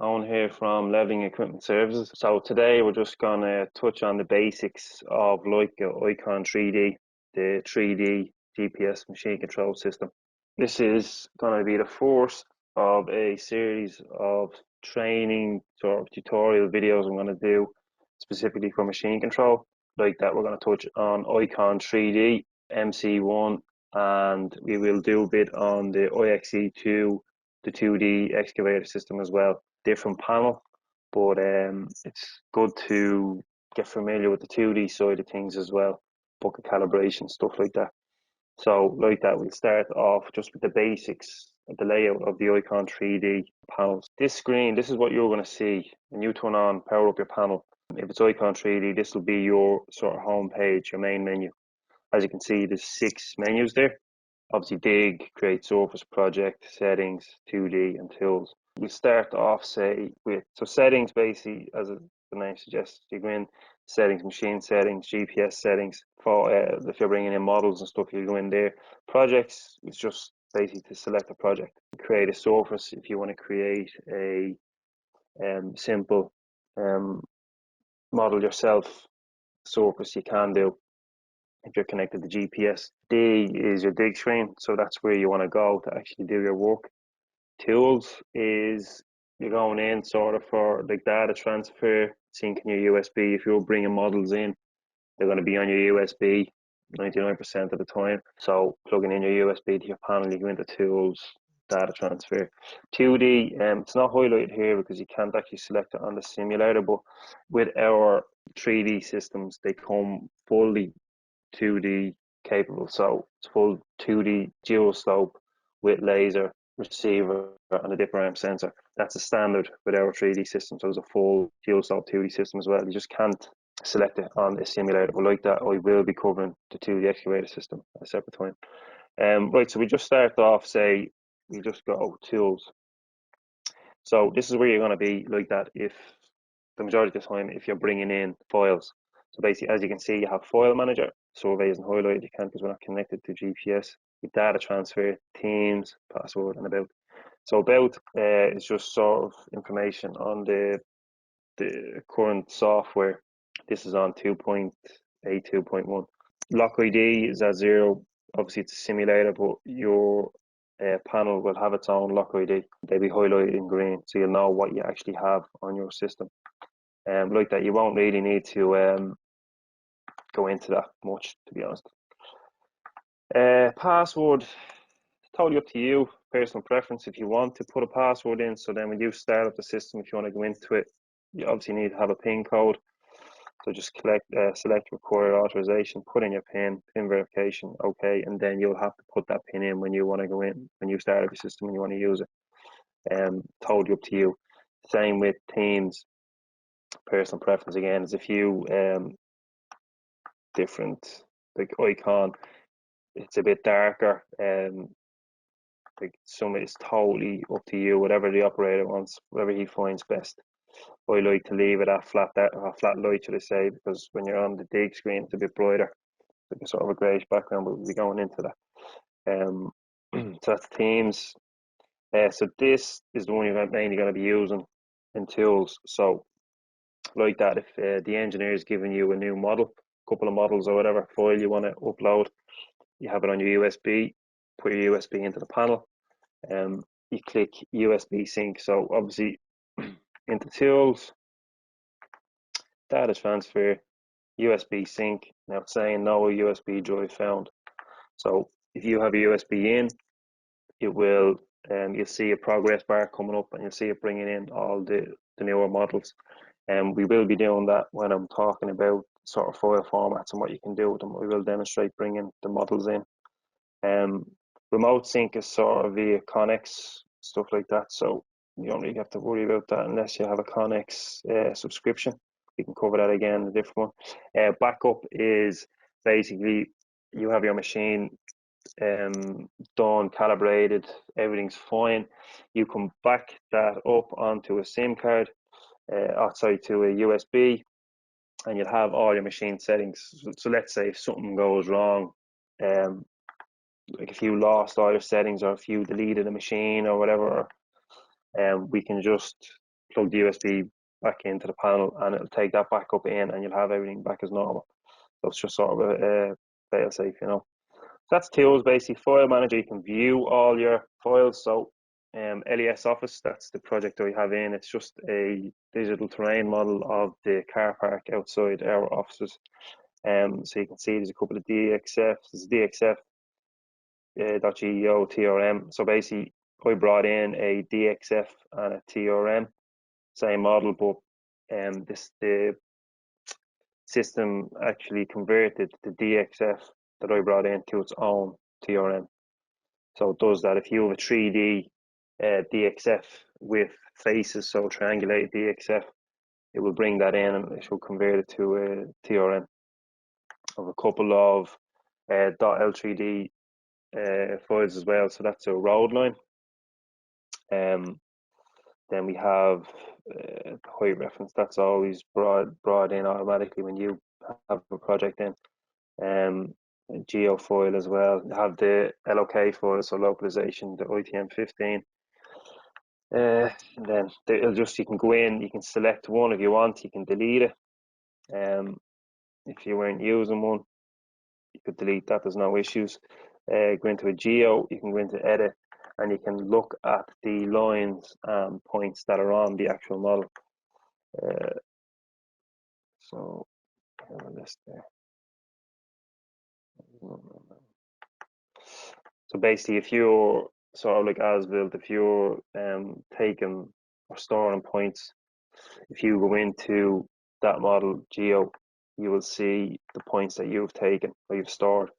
Owen here from Leveling Equipment Services. So today we're just going to touch on the basics of Leica iCON 3D, the 3D GPS machine control system. This is going to be the first of a series of training sort of tutorial videos I'm going to do specifically for machine control. Like that, we're going to touch on iCON 3D, MC1, and we will do a bit on the iXE2, the 2D excavator system as well. Different panel, but it's good to get familiar with the 2D side of things as well, bucket calibration, stuff like that. So like that, we'll start off just with the basics of the layout of the iCON 3D panels. This screen, this is what you're going to see when you turn on, power up your panel. If it's iCON 3D, this will be your sort of home page, your main menu. As you can see, there's 6 menus there. Obviously, dig, create surface, project, settings, 2D, and tools. We start off, say, with settings. Basically, as the name suggests, you go in settings, machine settings, GPS settings. For if you're bringing in models and stuff, you go in there. Projects is just basically to select a project. Create a surface if you want to create a simple model yourself surface. You can do if you're connected to GPS. Dig is your dig screen, so that's where you want to go to actually do your work. Tools is you're going in sort of for like data transfer, syncing your USB. If you're bringing models in, they're going to be on your USB 99% of the time. So plugging in your USB to your panel, you go into tools, data transfer. 2D, it's not highlighted here because you can't actually select it on the simulator, but with our 3D systems, they come fully 2D capable, so it's full 2D dual scope with laser, receiver, and a dipper arm sensor. That's a standard with our 3D system, so it's a full dual scope 2D system as well. You just can't select it on the simulator, but like that, I will be covering the 2D excavator system at a separate time. Right, so we just start off, say, we just go tools. So this is where you're going to be like that if the majority of the time if you're bringing in files. So basically, as you can see, you have file manager. Survey isn't highlighted, you can't because we're not connected to GPS. With data transfer, themes, password, and about. So about is just sort of information on the current software. This is on 2.82.1. Lock ID is at 0. Obviously, it's a simulator, but your panel will have its own lock ID. They'll be highlighted in green, so you'll know what you actually have on your system. Like that, you won't really need to go into that much, to be honest. Password, totally up to you, personal preference. If you want to put a password in, so then when you start up the system, if you want to go into it, you obviously need to have a PIN code. So just select require authorization, put in your PIN verification, okay, and then you'll have to put that PIN in when you want to go in, when you start up your system and you want to use it. Totally up to you. Same with themes, personal preference again. There's a few different, like iCON, it's a bit darker. Like some is totally up to you, whatever the operator wants, whatever he finds best. I like to leave it at flat light, should I say, because when you're on the dig screen, it's a bit brighter, like a sort of a greyish background, but we'll be going into that. So that's themes. So this is the one you're mainly going to be using in tools. So like that, if the engineer is giving you a new model, couple of models or whatever file you want to upload, you have it on your USB, put your USB into the panel, you click USB sync. So obviously into tools, data transfer, USB sync. Now it's saying no USB drive found. So if you have a USB in, it will you'll see a progress bar coming up and you'll see it bringing in all the newer models. And we will be doing that when I'm talking about sort of file formats and what you can do with them. We will demonstrate bringing the models in. Remote sync is sort of via Connex, stuff like that. So you don't really have to worry about that unless you have a Connex subscription. We can cover that again, a different one. Backup is basically you have your machine done, calibrated, everything's fine. You can back that up onto a SIM card, outside to a USB, and you'll have all your machine settings. So let's say if something goes wrong, like if you lost all your settings or if you deleted a machine or whatever, we can just plug the USB back into the panel, and it'll take that back up in, and you'll have everything back as normal. So it's just sort of a fail safe, you know. So that's tools, basically. File manager, you can view all your files. So LES Office, that's the project I have in. It's just a digital terrain model of the car park outside our offices. So you can see there's a couple of DXFs. There's DXF, .geo, TRM. So basically, I brought in a DXF and a TRM, same model, but the system actually converted the DXF that I brought in to its own TRM. So it does that. If you have a 3D DXF with faces, so triangulated DXF, it will bring that in and it will convert it to a TRM. I have a couple of .l3D files as well, so that's a road line. Then we have height reference. That's always brought in automatically when you have a project in. Geo file as well. Have the LOK file, so localization, the ITM15. And then it'll just, you can go in, you can select one if you want, you can delete it. If you weren't using one, you could delete that, there's no issues. Go into a geo, you can go into edit, and you can look at the lines and points that are on the actual model. So I have a list there. So basically, if you're sort of like as built, if you're taking or storing points, if you go into that model geo, you will see the points that you've taken or you've stored.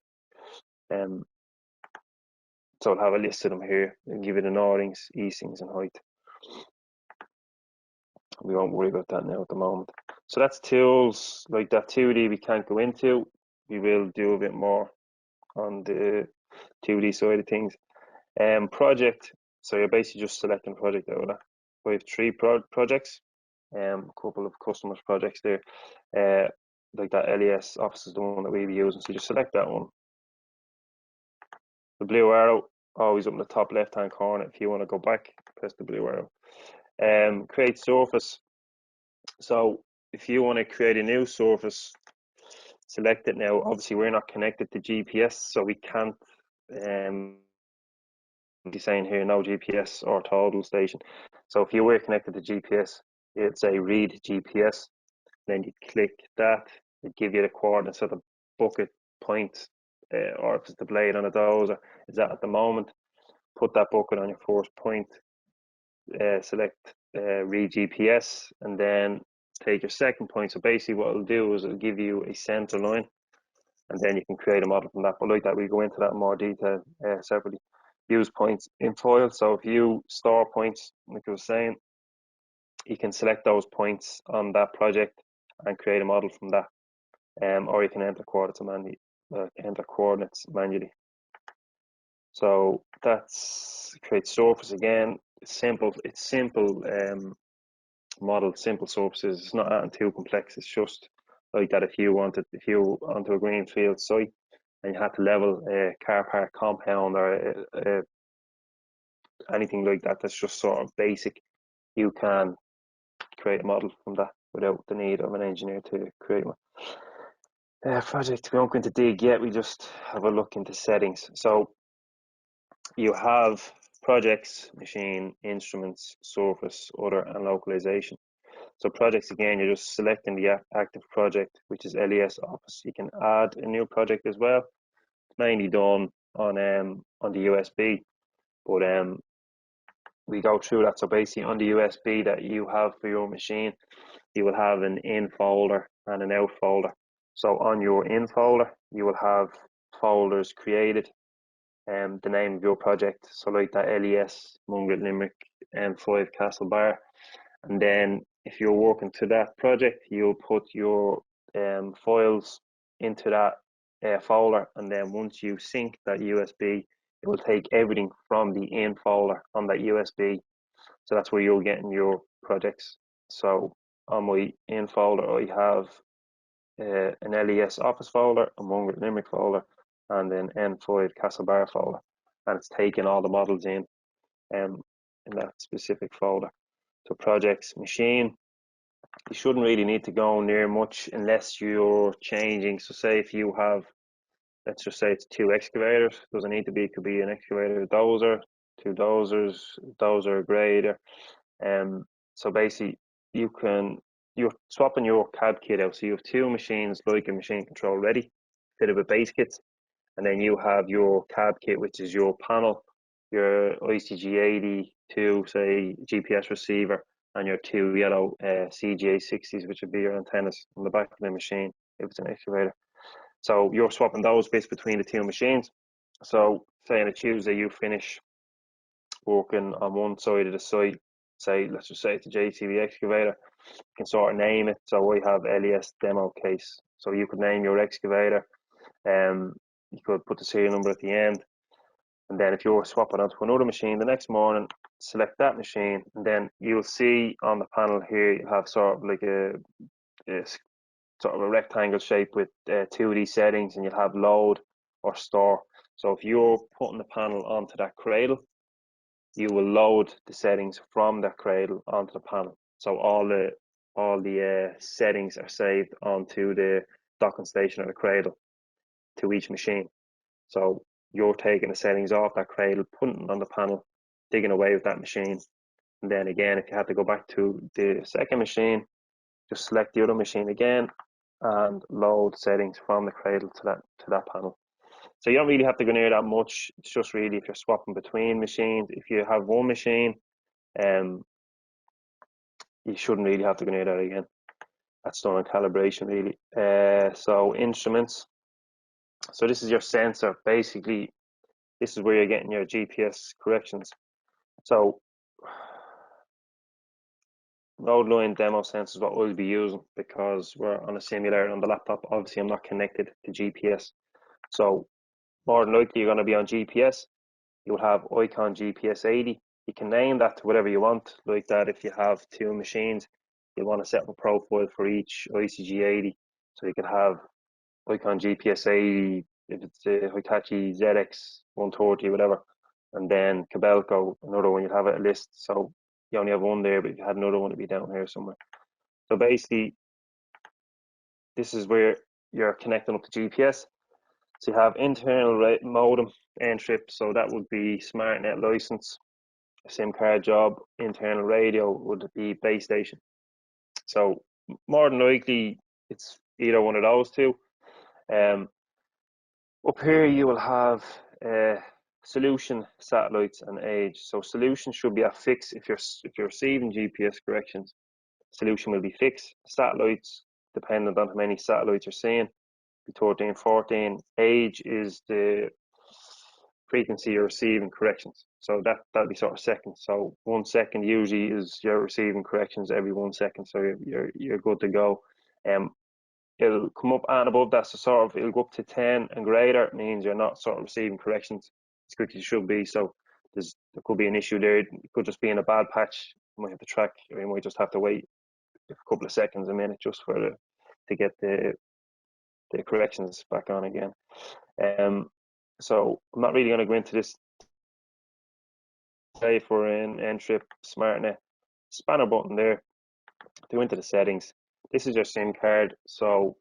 So I'll have a list of them here and give it the northings, eastings, and height. We won't worry about that now at the moment. So that's tools. Like that 2D we can't go into. We will do a bit more on the 2D side of things. Project. So you're basically just selecting project out of that. We have 3 projects. A couple of customers projects there. Like that LES Office is the one that we'll be using. So you just select that one. The blue arrow always up in the top left hand corner. If you want to go back, press the blue arrow. Create surface. So if you want to create a new surface, select it now. Obviously we're not connected to GPS, so we can't be saying here no GPS or total station. So if you were connected to GPS, it'd say read GPS, then you click that, it give you the coordinates of the bucket point, or if it's the blade on a dozer is that at the moment. Put that bucket on your first point, select read GPS, and then take your second point. So basically what it'll do is it'll give you a center line, and then you can create a model from that. But like that, we go into that in more detail separately. Use points in foil. So if you store points, like I was saying, you can select those points on that project and create a model from that. Or you can enter coordinates manually. So that's create surface again. It's simple model, simple surfaces. It's not anything too complex. It's just like that. If you onto a greenfield site and you had to level a car park compound or anything like that, that's just sort of basic. You can create a model from that without the need of an engineer to create one. Project, we won't go into dig yet. We just have a look into settings. So you have projects, machine, instruments, surface, other, and localization. So projects, again, you're just selecting the active project, which is LES Office. You can add a new project as well. It's mainly done on the USB, but we go through that. So basically on the USB that you have for your machine, you will have an in folder and an out folder. So on your in folder, you will have folders created and the name of your project. So like that LES, Mungret Limerick, M5 Castlebar. And then if you're working to that project, you'll put your files into that folder. And then once you sync that USB, it will take everything from the in folder on that USB. So that's where you're getting your projects. So on my in folder, I have an LES Office folder, a Mungret Limerick folder, and an M5 Castlebar folder. And it's taking all the models in that specific folder. So projects, machine. You shouldn't really need to go near much unless you're changing. So say if you have, let's just say it's 2 excavators, doesn't need to be, it could be an excavator dozer, 2 dozers, dozer grader. So basically you're swapping your CAD kit out. So you have 2 machines like a machine control ready, fitted with base kits, and then you have your CAD kit, which is your panel, your iCG82, say GPS receiver, and your 2 yellow CGA60s, which would be your antennas on the back of the machine if it's an excavator. So you're swapping those bits between the 2 machines. So say on a Tuesday you finish working on one side of the site, say let's just say it's a JCB excavator, you can sort of name it. So I have LES demo case. So you could name your excavator, you could put the serial number at the end, and then if you're swapping onto another machine the next morning, select that machine, and then you'll see on the panel here you have sort of like a sort of a rectangle shape with 2D settings, and you'll have load or store. So if you're putting the panel onto that cradle, you will load the settings from that cradle onto the panel. So all the settings are saved onto the docking station or the cradle to each machine. So you're taking the settings off that cradle, putting it on the panel, digging away with that machine. And then again, if you have to go back to the second machine, just select the other machine again and load settings from the cradle to that panel. So you don't really have to go near that much. It's just really if you're swapping between machines. If you have one machine, you shouldn't really have to go near that again. That's done on calibration really. So instruments. So this is your sensor. Basically, this is where you're getting your GPS corrections. So road line demo sensor is what we'll be using because we're on a simulator on the laptop. Obviously, I'm not connected to GPS. So more than likely, you're going to be on GPS. You'll have iCON GPS 80. You can name that to whatever you want, like that. If you have 2 machines, you want to set up a profile for each iCG 80. So you could have iCON GPS 80 if it's a Hitachi ZX 130, whatever. And then Cabelco, another one, you'd have it a list. So you only have one there, but if you had another one, it'd be down here somewhere. So basically, this is where you're connecting up to GPS. So you have internal modem, N-trip, so that would be SmartNet license, SIM card job. Internal radio would be base station. So more than likely, it's either one of those 2. Up here you will have solution, satellites, and age. So solution should be at fix if you're receiving GPS corrections. Solution will be fixed. Satellites, dependent on how many satellites you're seeing, be 13, 14. Age is the frequency you're receiving corrections. So that'll be sort of seconds. So 1 second usually is you're receiving corrections every 1 second. So you're good to go. It'll come up and above that, so sort of it'll go up to 10 and greater. It means you're not sort of receiving corrections as quickly as you should be. So there could be an issue there. It could just be in a bad patch. You might have to track, or you might just have to wait a couple of seconds, a minute, just to get the corrections back on again. So I'm not really going to go into this. Say if we're in N-trip SmartNet, spanner button there, go into the settings. This is your SIM card. So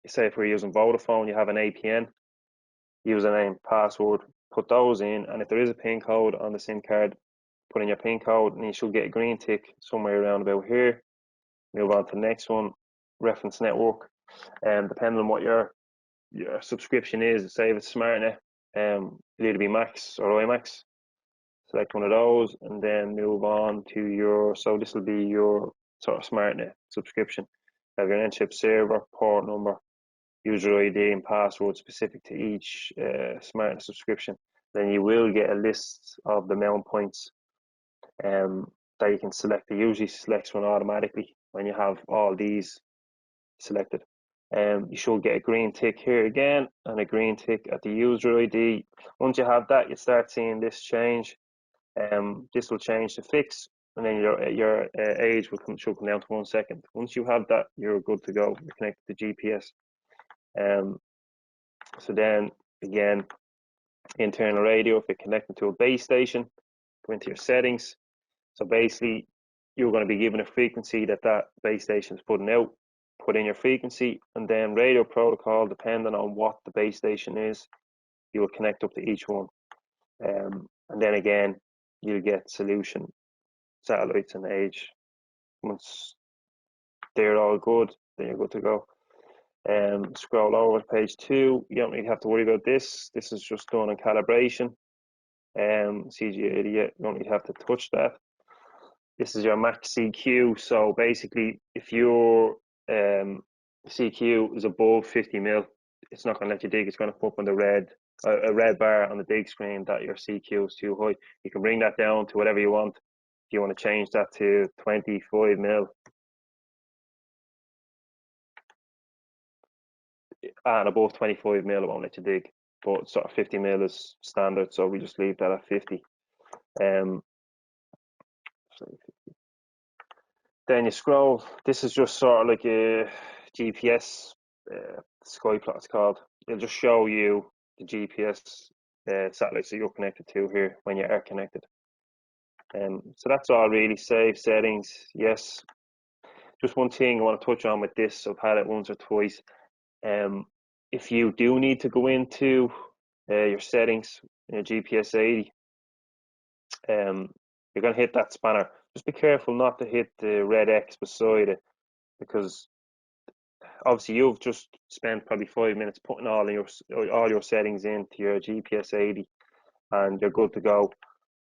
say if we're using Vodafone, you have an APN, username, password, put those in, and if there is a PIN code on the SIM card, put in your PIN code, and you should get a green tick somewhere around about here. Move on to the next one, reference network, and depending on what your subscription is, say if it's SmartNet, it'll either be Max or IMAX. Select one of those, and then move on to your. So this will be your sort of SmartNet subscription. Have your N-chip server, port number, user ID and password specific to each SmartNet subscription. Then you will get a list of the mount points that you can select. It usually selects one automatically when you have all these selected. You should get a green tick here again and a green tick at the user ID. Once you have that, you start seeing this change. This will change to fix, and then your age should come down to 1 second. Once you have that, you're good to go. You're connected to GPS. So then again, internal radio, if you're connected to a base station, go into your settings. So basically you're going to be given a frequency that base station is putting out. Put in your frequency, and then radio protocol, depending on what the base station is, you will connect up to each one. And then again, you'll get solution satellites and age. Once they're all good, then you're good to go. Scroll over to page 2. You don't really have to worry about this. This is just done in calibration. CG80, you don't really have to touch that. This is your max CQ. So basically, if your CQ is above 50 mil, it's not going to let you dig. It's going to put up on the red, a red bar on the dig screen that your CQ is too high. You can bring that down to whatever you want. If you want to change that to 25 mil, and above 25 mil, it won't let you dig. But sort of 50 mil is standard, so we just leave that at 50. Then you scroll. This is just sort of like a GPS sky plot, it's called. It'll just show you the GPS satellites that you're connected to here when you are connected. So that's all really. Save settings, yes. Just one thing I want to touch on with this, I've had it once or twice. If you do need to go into your settings in your GPS 80, you're going to hit that spanner. Just be careful not to hit the red X beside it, because obviously you've just spent probably 5 minutes putting all your settings into your GPS 80, and you're good to go.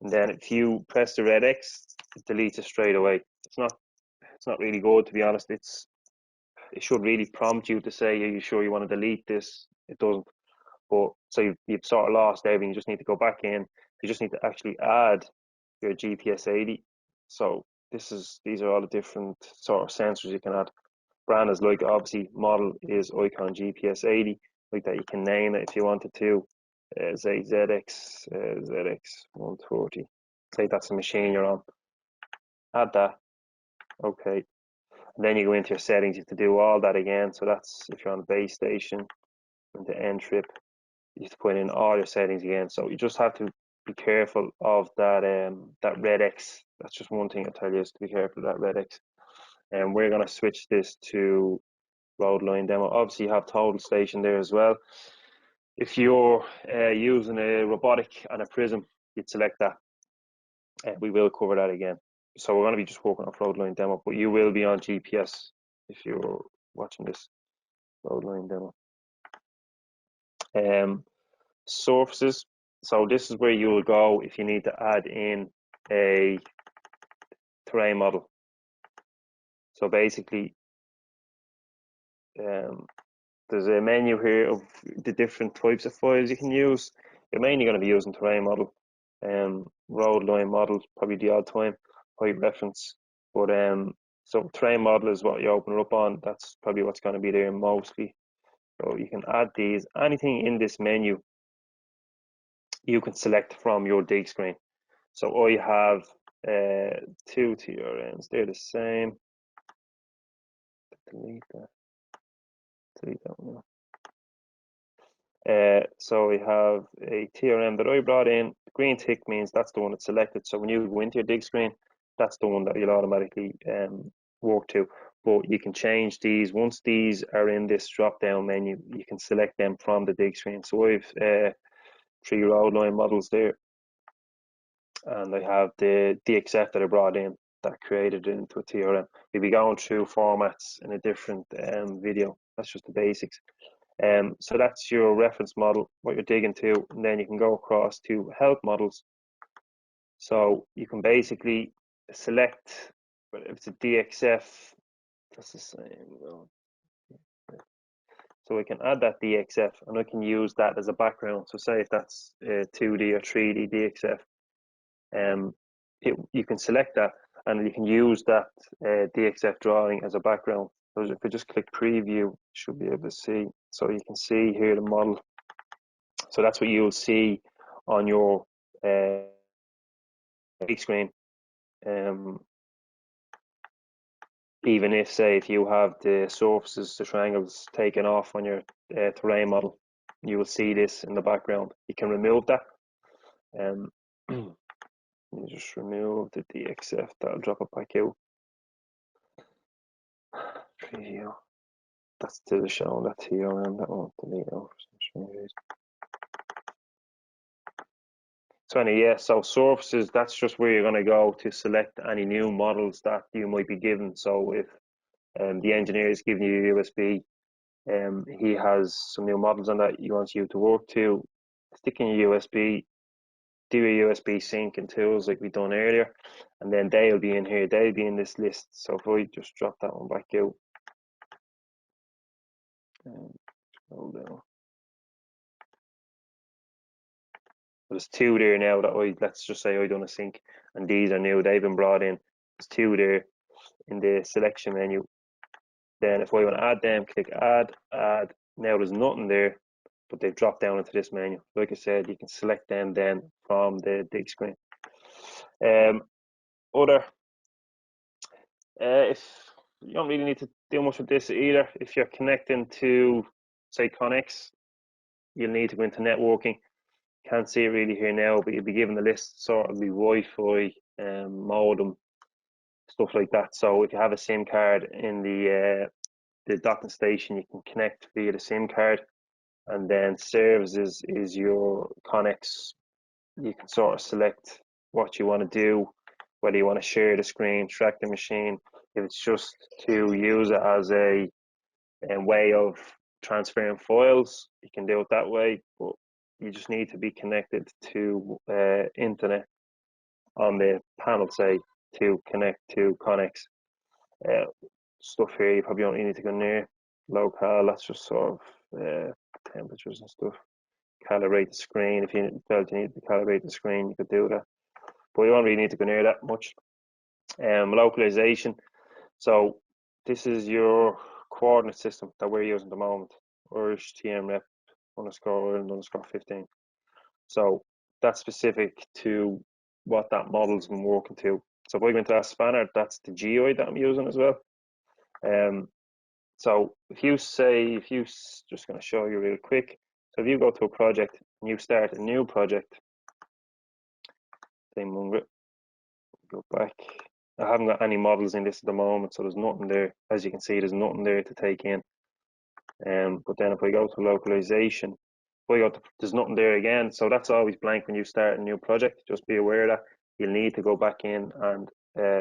And then if you press the red X, it deletes it straight away. It's not really good, to be honest. It should really prompt you to say, are you sure you want to delete this? It doesn't. But so you've sort of lost everything. You just need to go back in. You just need to actually add your GPS 80. So these are all the different sort of sensors you can add. Brand is Leica, obviously. Model is iCON GPS 80. Like that, you can name it if you wanted to. Say ZX 130. Say that's the machine you're on. Add that. Okay. And then you go into your settings. You have to do all that again. So that's if you're on the base station, into end trip. You have to put in all your settings again. So you just have to be careful of that that red X. That's just one thing I'll tell you, is to be careful of that red X. And we're going to switch this to road line demo. Obviously you have total station there as well. If you're using a robotic and a prism, you'd select that. We will cover that again. So we're going to be just working off road line demo, but you will be on GPS if you're watching this road line demo. Surfaces. So this is where you will go if you need to add in a terrain model. So basically, there's a menu here of the different types of files you can use. You're mainly going to be using terrain model, road line model, probably the odd time, height reference. But so terrain model is what you open it up on. That's probably what's going to be there mostly. So you can add these. Anything in this menu, you can select from your dig screen. So I have 2 TRMs. They're the same. Delete that. Delete that one. So we have a TRM that I brought in. The green tick means that's the one that's selected. So when you go into your dig screen, that's the one that you'll automatically work to. But you can change these. Once these are in this drop-down menu, you can select them from the dig screen. So I've 3 road line models there. And I have the DXF that I brought in that created it into a TRM. We'll be going through formats in a different video. That's just the basics. So that's your reference model, what you're digging to, and then you can go across to help models. So you can basically select, if it's a DXF, that's the same. So we can add that DXF, and I can use that as a background. So say if that's a 2D or 3D DXF, you can select that, and you can use that DXF drawing as a background. So if I just click preview, you should be able to see. So you can see here the model. So that's what you'll see on your big screen. Even if, say, if you have the surfaces, the triangles taken off on your terrain model, you will see this in the background. You can remove that. You just remove the DXF, that'll drop it back out. Preview. That's still showing that TRM, that won't delete out for some reason. So anyway, yeah, so surfaces, that's just where you're going to go to select any new models that you might be given. So if the engineer is giving you a USB, he has some new models on that he wants you to work to, stick in your USB, do a USB sync and tools like we done earlier, and then they'll be in here, they'll be in this list. So if I just drop that one back out, scroll down. There's two there now that let's just say I done a sync, and these are new, they've been brought in. There's two there in the selection menu. Then if I want to add them, click add. Now there's nothing there, but they've dropped down into this menu. Like I said, you can select them then from the big screen. If you don't really need to do much with this either, if you're connecting to, say, Connex, you'll need to go into networking. Can't see it really here now, but you'll be given the list, sort of the Wi-Fi, modem, stuff like that. So if you have a SIM card in the docking station, you can connect via the SIM card, and then services is your Connex. You can sort of select what you want to do, whether you want to share the screen, track the machine. If it's just to use it as a way of transferring files, you can do it that way, but you just need to be connected to internet on the panel, say, to connect to Connex. Stuff here you probably don't need to go near. Local, that's just sort of temperatures and stuff. Calibrate the screen. If you felt you need to calibrate the screen, you could do that, but you don't really need to go near that much. Localization. So this is your coordinate system that we're using at the moment, Irish TM rep underscore Ireland underscore 15. So that's specific to what that model's been working to. So if I go into that spanner, that's the geoid that I'm using as well. So if you just going to show you real quick. So if you go to a project and you start a new project, go back. I haven't got any models in this at the moment, so there's nothing there. As you can see, there's nothing there to take in. But then if I go to localization, there's nothing there again. So that's always blank when you start a new project. Just be aware of that. You'll need to go back in and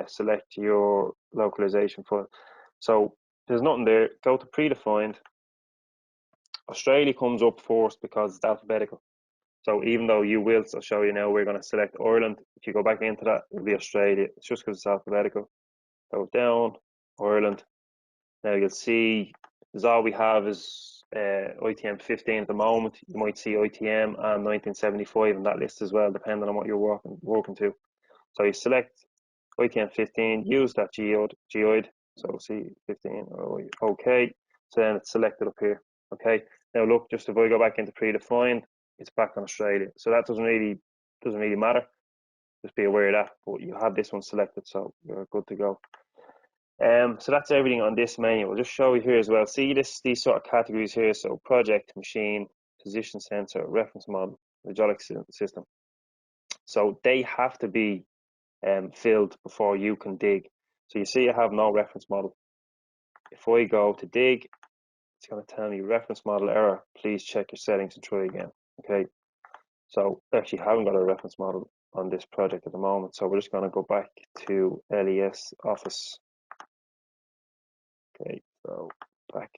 select your localization file. So there's nothing there. Go to predefined. Australia comes up first because it's alphabetical. So even though I'll show you now, we're going to select Ireland. If you go back into that, it'll be Australia. It's just because it's alphabetical. Go down, Ireland. Now you'll see, all we have is ITM 15 at the moment. You might see ITM and 1975 in that list as well, depending on what you're working to. So you select ITM 15, use that geoid. So see 15, okay. So then it's selected up here. Okay. Now look, just if I go back into predefined, it's back on Australia. So that doesn't really matter. Just be aware of that. But you have this one selected, so you're good to go. So that's everything on this menu. We'll just show you here as well. See these sort of categories here. So project, machine, position sensor, reference model, hydraulic system. So they have to be filled before you can dig. So you see I have no reference model. If I go to dig, it's going to tell me reference model error. Please check your settings and try again. Okay. So I actually haven't got a reference model on this project at the moment. So we're just going to go back to LES Office. Okay, so back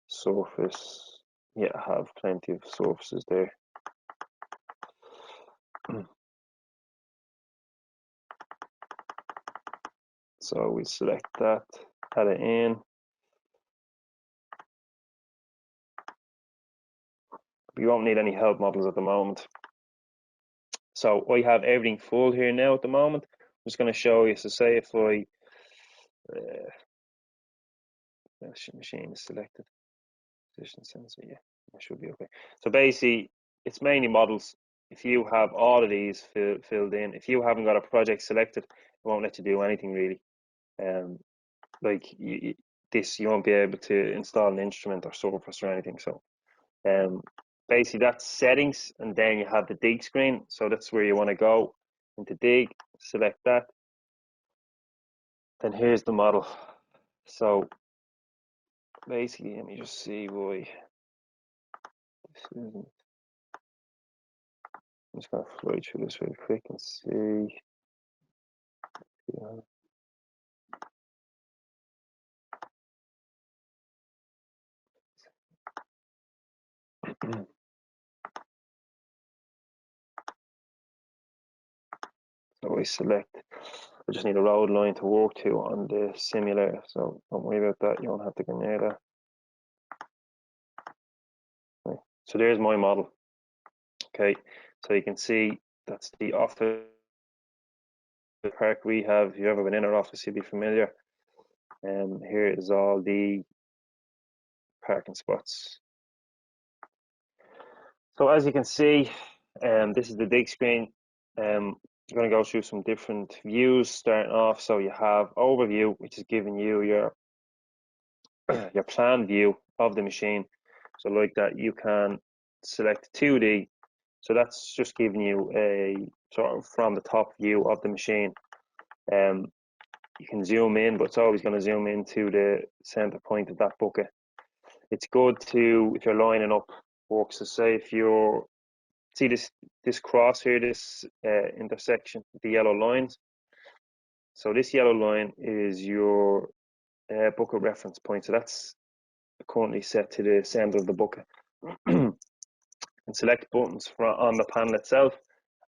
surface. Yeah, I have plenty of surfaces there. So we select that, add it in. We won't need any help models at the moment. So I have everything full here now at the moment. I'm just going to show you. So say if I machine is selected, position sensor, yeah, that should be okay. So basically, it's mainly models. If you have all of these filled in, if you haven't got a project selected, it won't let you do anything really. Like this, you won't be able to install an instrument or surface or anything. So basically that's settings, and then you have the dig screen. So that's where you want to go. into dig, select that. Then here's the model. So basically, let me just see why this isn't. I'm just going to fly through this really quick and see. Yeah. So I select, I just need a road line to work to on the simulator, so don't worry about that, you don't have to go near that. Right. So there's my model. Okay, so you can see that's the office park we have. If you've ever been in our office, you'll be familiar. Here is all the parking spots. So as you can see, this is the dig screen. I'm going to go through some different views starting off. So you have overview, which is giving you your your plan view of the machine. So like that, you can select 2D. So that's just giving you a sort of from the top view of the machine. You can zoom in, but it's always going to zoom into the center point of that bucket. It's good to, if you're lining up work, so say if you're, see this cross here, this intersection, the yellow lines. So this yellow line is your bucket reference point. So that's currently set to the center of the bucket. And select buttons on the panel itself,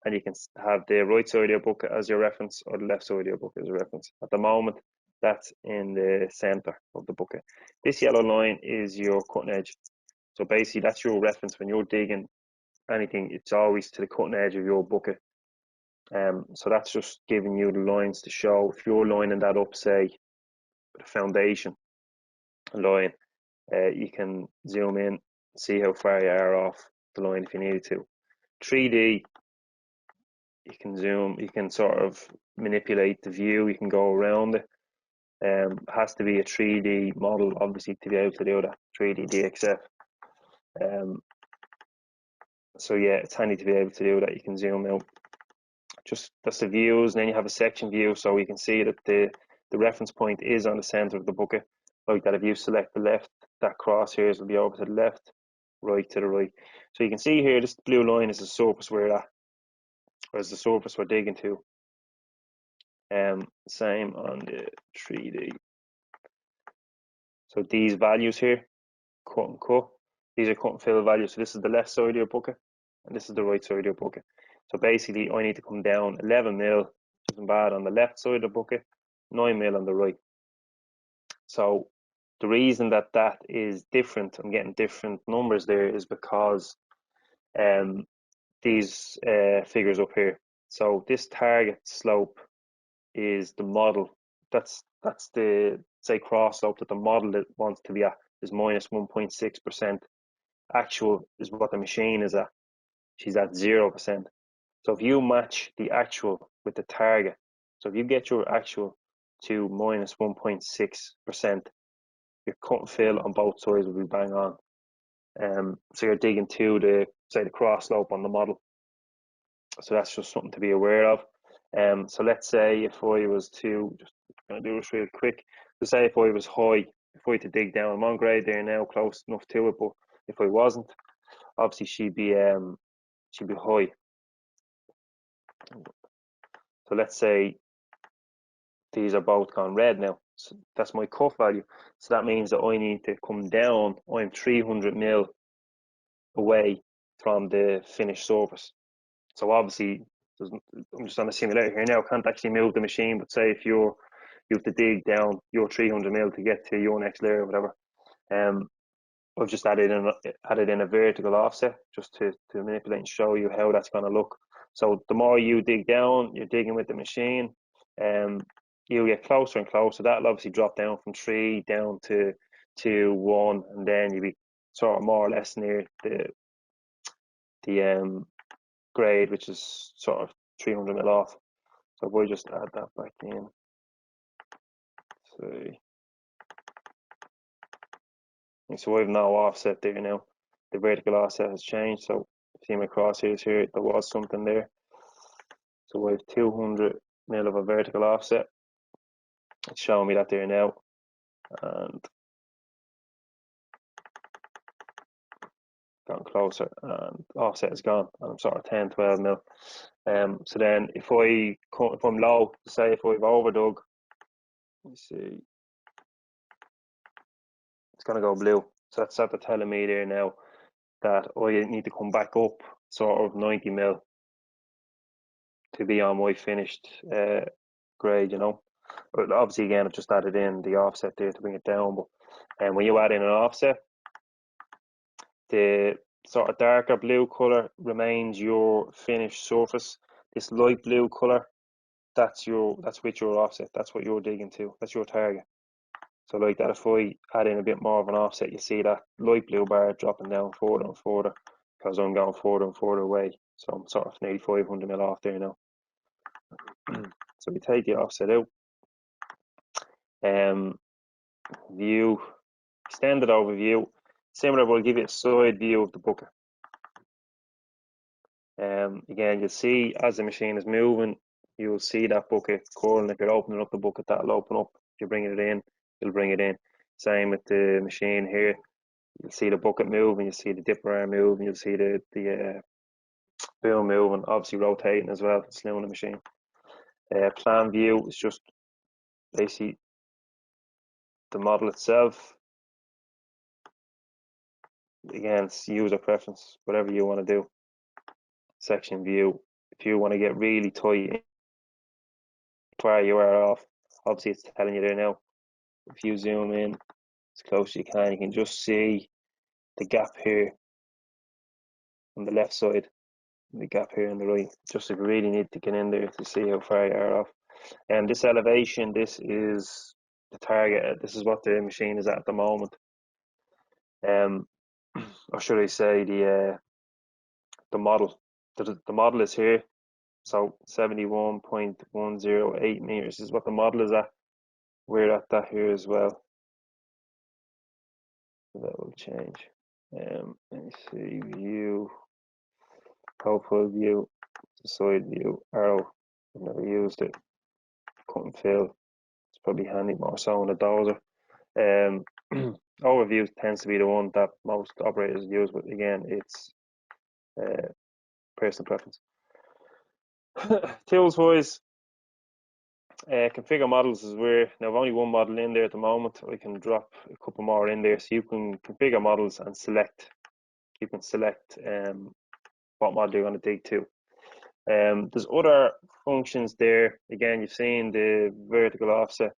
and you can have the right side of your bucket as your reference or the left side of your bucket as a reference. At the moment, that's in the center of the bucket. This yellow line is your cutting edge. So basically, that's your reference when you're digging anything. It's always to the cutting edge of your bucket. So that's just giving you the lines to show. If you're lining that up, say, with a foundation line, you can zoom in, see how far you are off the line if you needed to. 3D, you can zoom, you can sort of manipulate the view, you can go around it. Has to be a 3D model, obviously, to be able to do that, 3D DXF. So yeah, it's handy to be able to do that. You can zoom out. Just that's the views, and then you have a section view, so you can see that the reference point is on the center of the bucket. Like that, if you select the left, that cross here will be over to the left, right to the right. So you can see here, this blue line is the surface we're at, or is the surface we're digging to. Same on the 3D. So these values here, cut and cut, these are cut and fill values. So this is the left side of your bucket, and this is the right side of your bucket. So basically, I need to come down 11 mil, which isn't bad, on the left side of the bucket, 9 mil on the right. So the reason that that is different, I'm getting different numbers there, is because these figures up here. So this target slope is the model. That's the, say, cross slope that the model that wants to be at is minus 1.6%. Actual is what the machine is at. She's at 0%. So if you match the actual with the target, so if you get your actual to minus 1.6%, your cut and fill on both sides will be bang on. So you're digging to the, say, the cross slope on the model. So that's just something to be aware of. So let's say if I was to, just going to do this real quick, to say if I was high, if I had to dig down, I'm on grade there now, close enough to it, but if I wasn't, obviously she'd be high. So let's say these are both gone red now. So that's my cut value. So that means that I need to come down. I'm 300 mil away from the finished surface. So obviously, I'm just on a simulator here now. I can't actually move the machine. But say if you have to dig down your 300 mil to get to your next layer or whatever. I've just added in a vertical offset just to manipulate and show you how that's going to look. So the more you dig down, you're digging with the machine, you'll get closer and closer. That'll obviously drop down from 3 down to 2, 1, and then you'll be sort of more or less near the grade, which is sort of 300 mil off. So we'll just add that back in. So I have no offset there now. The vertical offset has changed. So see my crosshairs here, there was something there. So we have 200 mil of a vertical offset. It's showing me that there now, and gone closer, and offset is gone, and I'm sort of 10, 12 mil. So then if I'm low, say if I've overdug, let me see, it's going to go blue. So that's at the telling me there now that I need to come back up sort of 90 mil to be on my finished grade, you know. But obviously, again, I've just added in the offset there to bring it down. But when you add in an offset, the sort of darker blue color remains your finished surface. This light blue color, that's with your offset. That's what you're digging to. That's your target. So like that, if I add in a bit more of an offset, you see that light blue bar dropping down further and further because I'm going further and further away. So I'm sort of nearly 500 mil off there now. So we take the offset out. View, extended overview. Similar, we'll give you a side view of the bucket. Again, you'll see as the machine is moving, you'll see that bucket curling. If you're opening up the bucket, that'll open up. If you're bringing it in, you'll bring it in. Same with the machine here. You'll see the bucket moving, you'll see the dipper arm moving, you'll see the boom moving, obviously rotating as well, slewing the machine. Plan view is just basically the model itself. Again, it's user preference, whatever you want to do. Section view, if you want to get really tight where you are off, obviously it's telling you there now. If you zoom in as close as you can just see the gap here on the left side, the gap here on the right. Just if you really need to get in there to see how far you are off. And this elevation, this is the target. This is what the machine is at the moment. Or should I say the model? The model is here. So 71.108 meters is what the model is at. We're at that here as well. So that will change. Let me see, view, profile view, side view, arrow. I've never used it. Cut and fill. It's probably handy more so on a dozer. Overview tends to be the one that most operators use, but again, it's personal preference. Tools wise, configure models is where, now I've only one model in there at the moment. I can drop a couple more in there, so you can configure models and select. You can select what model you're going to dig to. There's other functions there. Again, you've seen the vertical offset.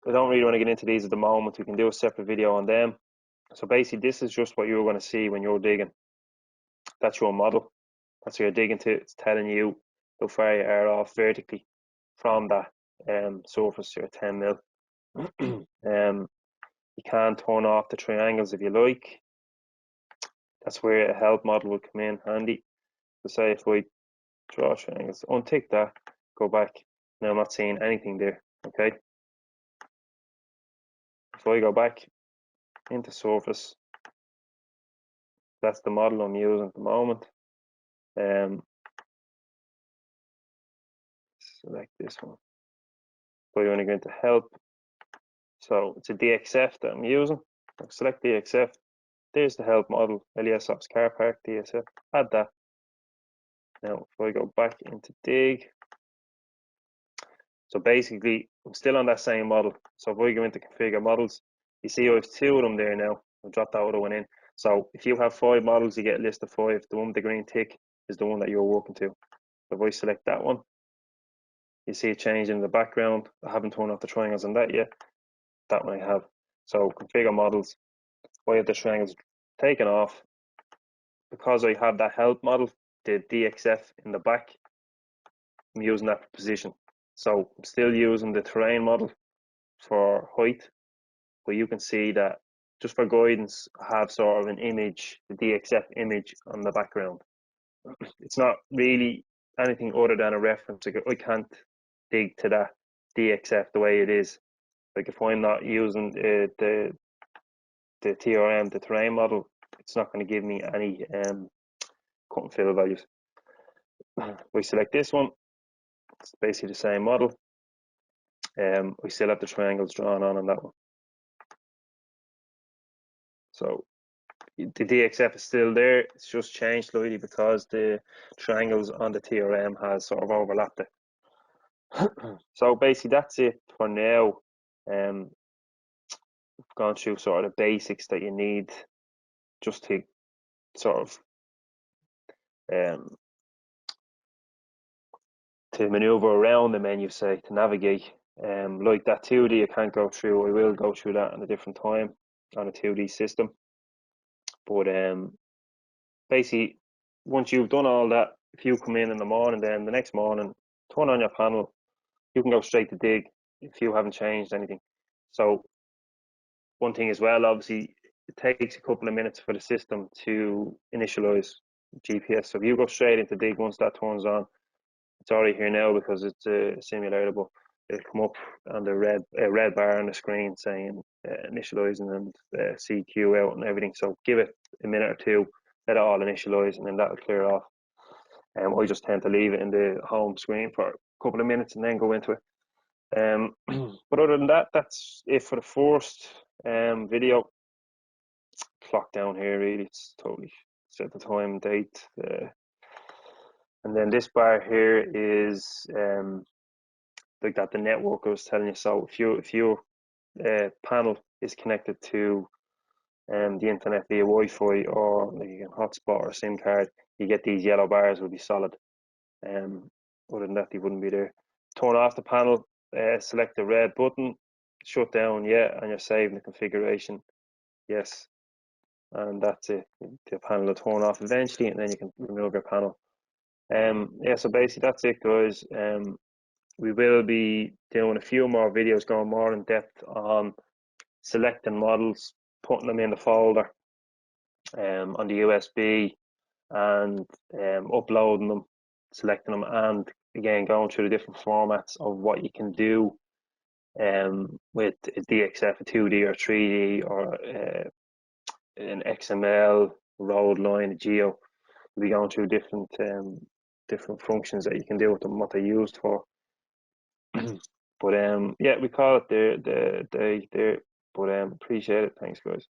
I don't really want to get into these at the moment. We can do a separate video on them. So basically, this is just what you're going to see when you're digging. That's your model. That's what you're digging to. It's telling you how far you are off vertically from that surface. You're 10 mil. You can turn off the triangles if you like. That's where a help model would come in handy. So say if we draw triangles, untick that, go back. Now I'm not seeing anything there. Okay. If I go back into surface, that's the model I'm using at the moment. Select this one. So you want to go into help. So it's a DXF that I'm using. I'll select DXF. There's the help model, Eliasov's car park DXF. Add that. Now if I go back into dig, so basically I'm still on that same model. So if I go into configure models, you see I have two of them there now. I'll drop that other one in. So if you have 5 models, you get a list of 5. The one with the green tick is the one that you're working to. So if I select that one, you see it changing in the background. I haven't turned off the triangles on that yet. That one I have. So configure models. I have the triangles taken off. Because I have that help model, the DXF in the back, I'm using that for position. So I'm still using the terrain model for height, but you can see that just for guidance, I have sort of an image, the DXF image on the background. It's not really anything other than a reference. Like I can't dig to that DXF the way it is. Like if I'm not using the TRM, the terrain model, it's not going to give me any cut and fill values. we select this one. It's basically the same model. We still have the triangles drawn on that one. So the DXF is still there. It's just changed slightly because the triangles on the TRM has sort of overlapped it. So basically that's it for now. We've gone through sort of the basics that you need just to sort of to maneuver around the menu, say, to navigate. Like that 2D, I can't go through. I will go through that at a different time on a 2D system. But basically, once you've done all that, if you come in the morning, then the next morning, turn on your panel, you can go straight to dig if you haven't changed anything. So one thing as well, obviously, it takes a couple of minutes for the system to initialize GPS. So if you go straight into dig, once that turns on, it's already here now because it's a simulator, but it'll come up on the red bar on the screen saying initializing and CQ out and everything. So give it a minute or two, let it all initialize, and then that'll clear off. I just tend to leave it in the home screen for a couple of minutes and then go into it. But other than that, that's it for the first video. Clock down here, really, it's totally set the time and date. And then this bar here is like that, the network I was telling you. So if your panel is connected to the internet via Wi-Fi or like a hotspot or a SIM card, you get these yellow bars will be solid. Other than that, they wouldn't be there. Turn off the panel, select the red button, shut down, yeah, and you're saving the configuration, yes, and that's it. The panel will turn off eventually, and then you can remove your panel. Yeah, so basically that's it, guys. We will be doing a few more videos going more in depth on selecting models, putting them in the folder on the USB, and uploading them, selecting them, and again going through the different formats of what you can do with a DXF, a 2D or 3D, or an XML, road line, a geo. We'll be going through different functions that you can do with them, what they're used for. But yeah, we call it the but appreciate it. Thanks, guys.